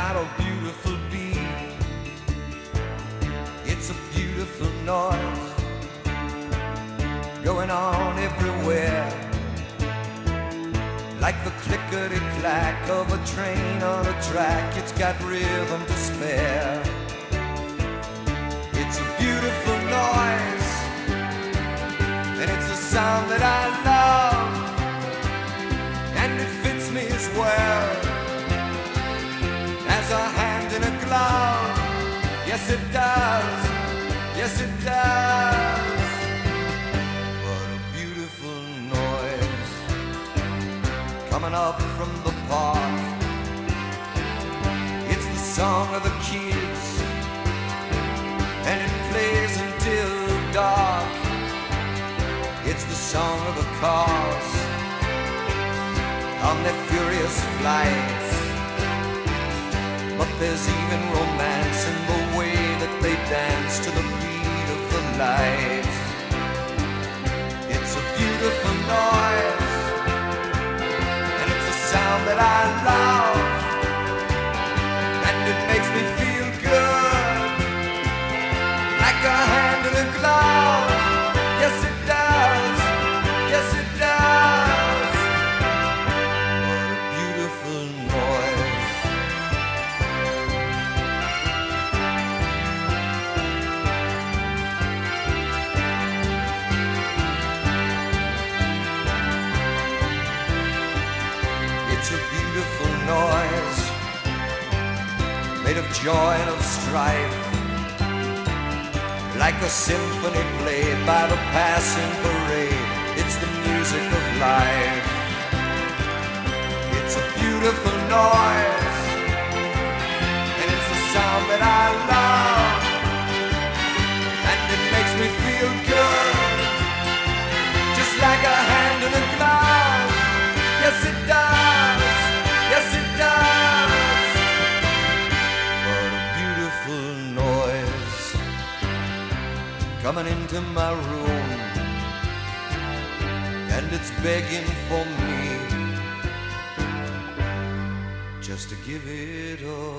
got a beautiful beat. It's a beautiful noise going on everywhere, like the clickety-clack of a train on a track. It's got rhythm to spare. It's a beautiful noise, and it's a sound that I love, and it fits me as well as a hand in a glove. Yes, it does. Yes, it does. What a beautiful noise coming up from the park. It's the song of the kids, and it plays until dark. It's the song of the cars on their furious flights. But there's even romance in the way that they dance to the beat of the light. It's a beautiful noise, and it's a sound that I love, and it makes me feel good, like a hand in a glove. Yes, it does. Yes, it does. What a beautiful noise. It's a beautiful noise, made of joy and of strife, like a symphony played by the passing parade. It's the music of life. It's a beautiful noise, and it's a sound that I love, and it makes me feel good, just like a hand in a glove. Yes, it does. Yes, it does. What a beautiful noise coming into my room, and it's begging for me just to give it all.